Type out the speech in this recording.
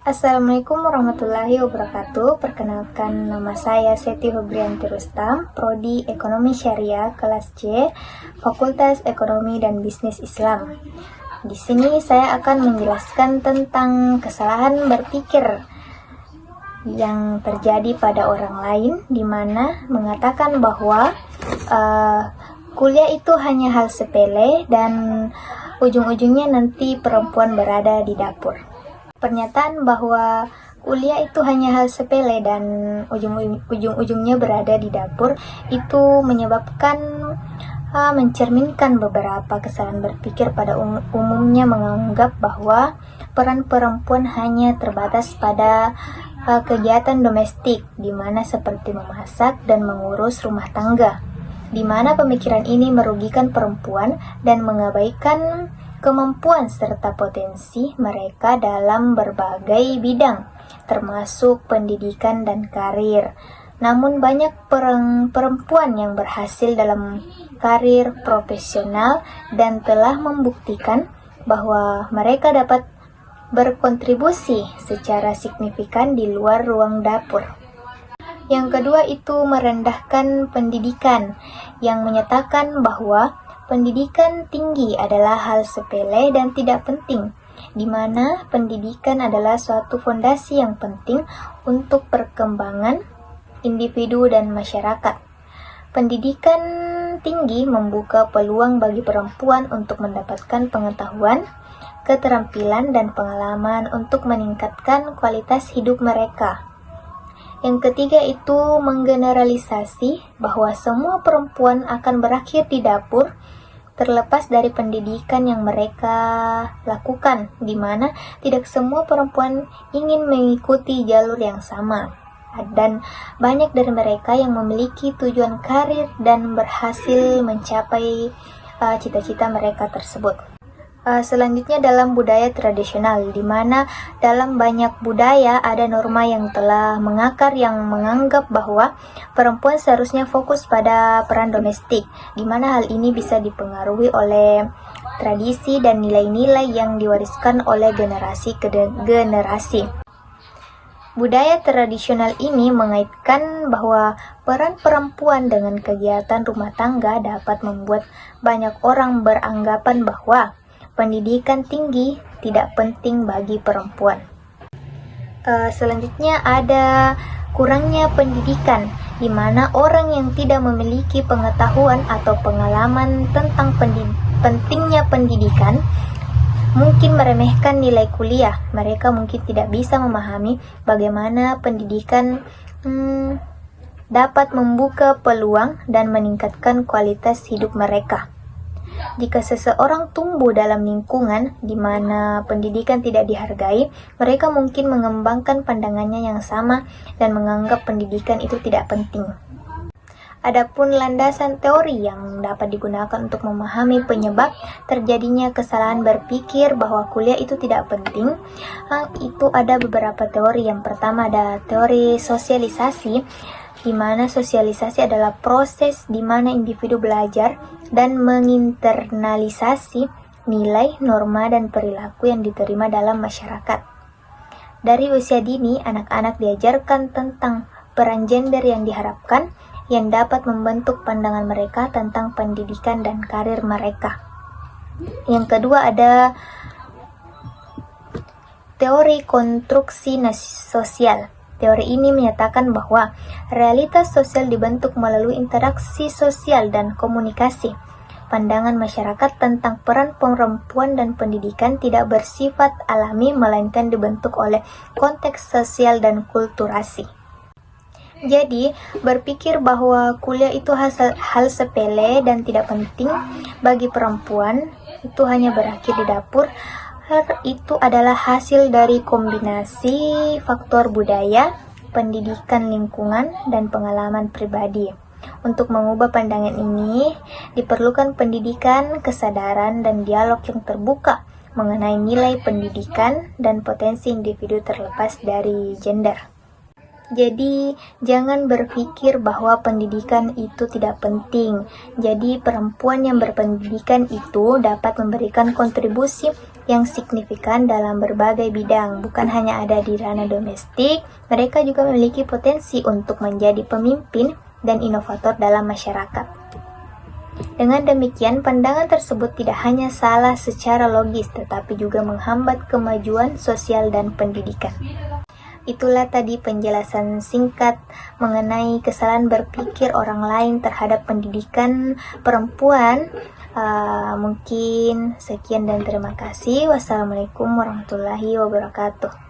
Assalamualaikum warahmatullahi wabarakatuh. Perkenalkan, nama saya Seti Febrianti Rustam, Prodi Ekonomi Syariah kelas C, Fakultas Ekonomi dan Bisnis Islam. Di sini saya akan menjelaskan tentang kesalahan berpikir yang terjadi pada orang lain, di mana mengatakan bahwa kuliah itu hanya hal sepele dan ujung-ujungnya nanti perempuan berada di dapur. Pernyataan bahwa kuliah itu hanya hal sepele dan ujung-ujungnya berada di dapur itu menyebabkan mencerminkan beberapa kesalahan berpikir pada umumnya, menganggap bahwa peran perempuan hanya terbatas pada kegiatan domestik, di mana seperti memasak dan mengurus rumah tangga, di mana pemikiran ini merugikan perempuan dan mengabaikan kemampuan serta potensi mereka dalam berbagai bidang, termasuk pendidikan dan karir. Namun banyak perempuan yang berhasil dalam karir profesional dan telah membuktikan bahwa mereka dapat berkontribusi secara signifikan di luar ruang dapur. Yang kedua itu merendahkan pendidikan, yang menyatakan bahwa pendidikan tinggi adalah hal sepele dan tidak penting, di mana pendidikan adalah suatu fondasi yang penting untuk perkembangan individu dan masyarakat. Pendidikan tinggi membuka peluang bagi perempuan untuk mendapatkan pengetahuan, keterampilan, dan pengalaman untuk meningkatkan kualitas hidup mereka. Yang ketiga itu menggeneralisasi bahwa semua perempuan akan berakhir di dapur terlepas dari pendidikan yang mereka lakukan, di mana tidak semua perempuan ingin mengikuti jalur yang sama, dan banyak dari mereka yang memiliki tujuan karir dan berhasil mencapai cita-cita mereka tersebut. Selanjutnya dalam budaya tradisional, di mana dalam banyak budaya ada norma yang telah mengakar yang menganggap bahwa perempuan seharusnya fokus pada peran domestik, di mana hal ini bisa dipengaruhi oleh tradisi dan nilai-nilai yang diwariskan oleh generasi ke generasi. Budaya tradisional ini mengaitkan bahwa peran perempuan dengan kegiatan rumah tangga dapat membuat banyak orang beranggapan bahwa pendidikan tinggi tidak penting bagi perempuan. Selanjutnya ada kurangnya pendidikan, di mana orang yang tidak memiliki pengetahuan atau pengalaman tentang pentingnya pendidikan mungkin meremehkan nilai kuliah. Mereka mungkin tidak bisa memahami bagaimana pendidikan dapat membuka peluang dan meningkatkan kualitas hidup mereka. Jika seseorang tumbuh dalam lingkungan di mana pendidikan tidak dihargai, mereka mungkin mengembangkan pandangannya yang sama dan menganggap pendidikan itu tidak penting. Adapun landasan teori yang dapat digunakan untuk memahami penyebab terjadinya kesalahan berpikir bahwa kuliah itu tidak penting, itu ada beberapa teori. Yang pertama ada teori sosialisasi, di mana sosialisasi adalah proses di mana individu belajar dan menginternalisasi nilai, norma, dan perilaku yang diterima dalam masyarakat. Dari usia dini, anak-anak diajarkan tentang peran gender yang diharapkan, yang dapat membentuk pandangan mereka tentang pendidikan dan karir mereka. Yang kedua ada teori konstruksi sosial. Teori ini menyatakan bahwa realitas sosial dibentuk melalui interaksi sosial dan komunikasi. Pandangan masyarakat tentang peran perempuan dan pendidikan tidak bersifat alami, melainkan dibentuk oleh konteks sosial dan kulturasi. Jadi, berpikir bahwa kuliah itu hal sepele dan tidak penting bagi perempuan, itu hanya berakhir di dapur, itu adalah hasil dari kombinasi faktor budaya, pendidikan lingkungan, dan pengalaman pribadi. Untuk mengubah pandangan ini, diperlukan pendidikan, kesadaran, dan dialog yang terbuka mengenai nilai pendidikan dan potensi individu terlepas dari gender. Jadi, jangan berpikir bahwa pendidikan itu tidak penting. Jadi, perempuan yang berpendidikan itu dapat memberikan kontribusi yang signifikan dalam berbagai bidang. Bukan hanya ada di ranah domestik, mereka juga memiliki potensi untuk menjadi pemimpin dan inovator dalam masyarakat. Dengan demikian, pandangan tersebut tidak hanya salah secara logis, tetapi juga menghambat kemajuan sosial dan pendidikan. Itulah tadi penjelasan singkat mengenai kesalahan berpikir orang lain terhadap pendidikan perempuan. Mungkin sekian dan terima kasih. Wassalamualaikum warahmatullahi wabarakatuh.